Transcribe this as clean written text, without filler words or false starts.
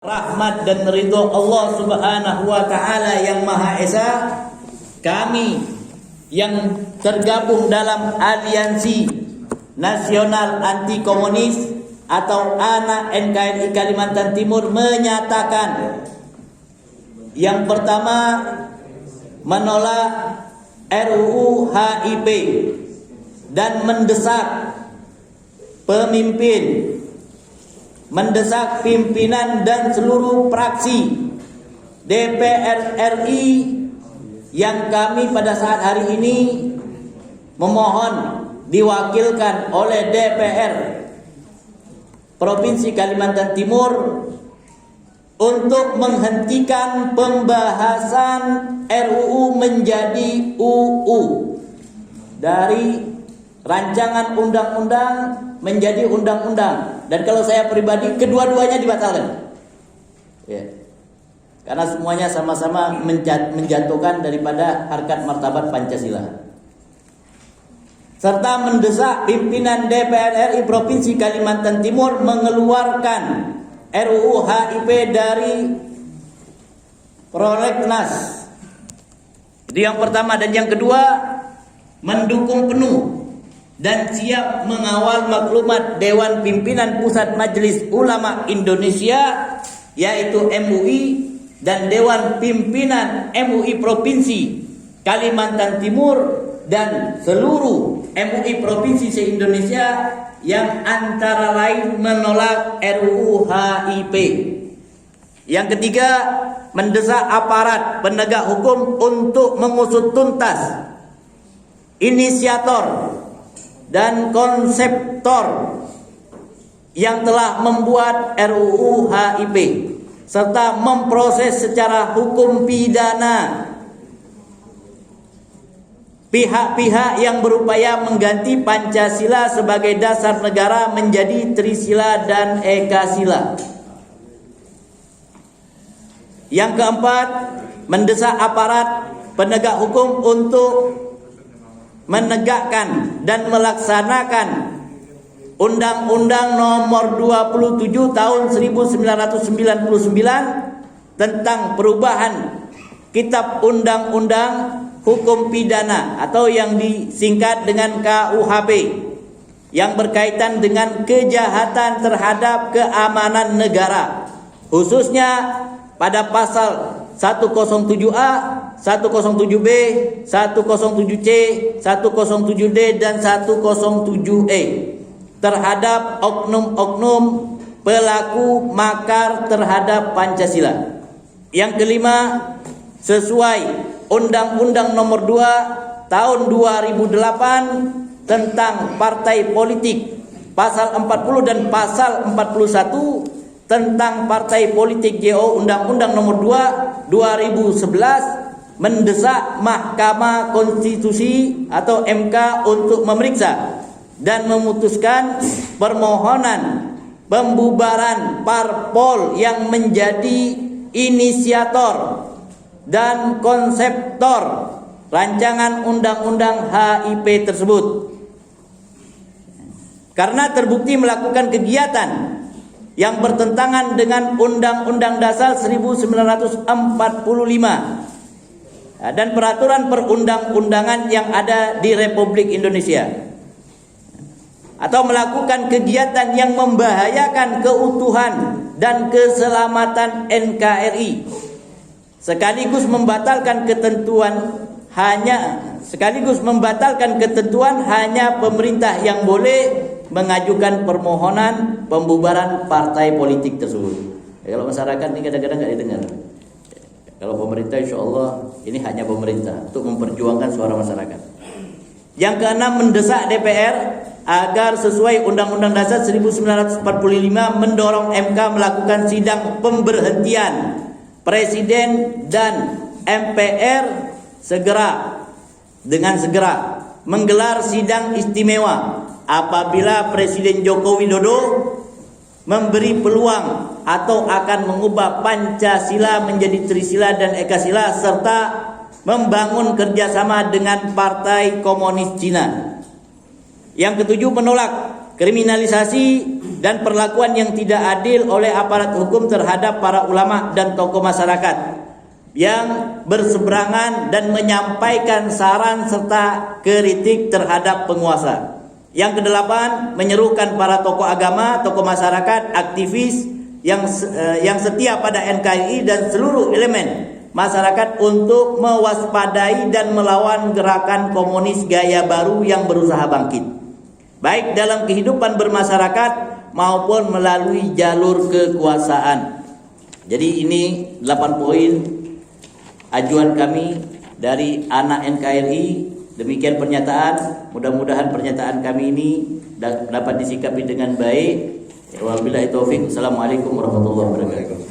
rahmat dan ridho Allah Subhanahu wa taala yang Maha Esa, kami yang tergabung dalam Aliansi Nasional Anti Komunis atau ANA NKRI Kalimantan Timur menyatakan yang pertama menolak RUU HIP dan mendesak pimpinan dan seluruh fraksi DPR RI yang kami pada saat hari ini memohon diwakilkan oleh DPR Provinsi Kalimantan Timur untuk menghentikan pembahasan RUU menjadi UU, dari rancangan undang-undang menjadi undang-undang. Dan kalau saya pribadi, kedua-duanya dibatalkan, ya. Karena semuanya sama-sama menjatuhkan daripada harkat martabat Pancasila. Serta mendesak pimpinan DPR RI Provinsi Kalimantan Timur mengeluarkan RUU HIP dari prolegnas. Itu yang pertama. Dan yang kedua, mendukung penuh dan siap mengawal maklumat Dewan Pimpinan Pusat Majelis Ulama Indonesia, yaitu MUI, dan Dewan Pimpinan MUI Provinsi Kalimantan Timur dan seluruh MUI Provinsi se-Indonesia yang antara lain menolak RUU HIP. Yang ketiga, mendesak aparat penegak hukum untuk mengusut tuntas inisiator dan konseptor yang telah membuat RUU HIP serta memproses secara hukum pidana pihak-pihak yang berupaya mengganti Pancasila sebagai dasar negara menjadi Trisila dan Ekasila. Yang keempat, mendesak aparat penegak hukum untuk menegakkan dan melaksanakan Undang-Undang Nomor 27 Tahun 1999 tentang perubahan Kitab Undang-Undang Hukum Pidana atau yang disingkat dengan KUHP yang berkaitan dengan kejahatan terhadap keamanan negara, khususnya pada pasal 107A, 107B, 107C, 107D dan 107E terhadap oknum-oknum pelaku makar terhadap Pancasila. Yang kelima, sesuai Undang-Undang Nomor 2 Tahun 2008 tentang partai politik, pasal 40 dan pasal 41 tentang partai politik JO Undang-Undang Nomor 2 2011 mendesak Mahkamah Konstitusi atau MK untuk memeriksa dan memutuskan permohonan pembubaran parpol yang menjadi inisiator dan konseptor rancangan undang-undang HIP tersebut, karena terbukti melakukan kegiatan yang bertentangan dengan Undang-Undang Dasar 1945 dan peraturan perundang-undangan yang ada di Republik Indonesia, atau melakukan kegiatan yang membahayakan keutuhan dan keselamatan NKRI, sekaligus membatalkan ketentuan hanya pemerintah yang boleh mengajukan permohonan pembubaran partai politik tersebut. Kalau masyarakat ini kadang-kadang nggak didengar. Kalau pemerintah, insya Allah ini hanya pemerintah untuk memperjuangkan suara masyarakat. Yang keenam, mendesak DPR agar sesuai Undang-Undang Dasar 1945 mendorong MK melakukan sidang pemberhentian Presiden dan MPR segera menggelar sidang istimewa apabila Presiden Joko Widodo memberi peluang atau akan mengubah Pancasila menjadi Trisila dan Ekasila serta membangun kerjasama dengan Partai Komunis Cina. Yang ketujuh, menolak kriminalisasi dan perlakuan yang tidak adil oleh aparat hukum terhadap para ulama dan tokoh masyarakat yang berseberangan dan menyampaikan saran serta kritik terhadap penguasa. Yang kedelapan, menyerukan para tokoh agama, tokoh masyarakat, aktivis yang setia pada NKRI dan seluruh elemen masyarakat untuk mewaspadai dan melawan gerakan komunis gaya baru yang berusaha bangkit, baik dalam kehidupan bermasyarakat maupun melalui jalur kekuasaan. Jadi ini 8 poin ajuan kami dari anak NKRI. Demikian pernyataan, mudah-mudahan pernyataan kami ini dapat disikapi dengan baik. Wabillahi taufik. Assalamualaikum warahmatullahi wabarakatuh.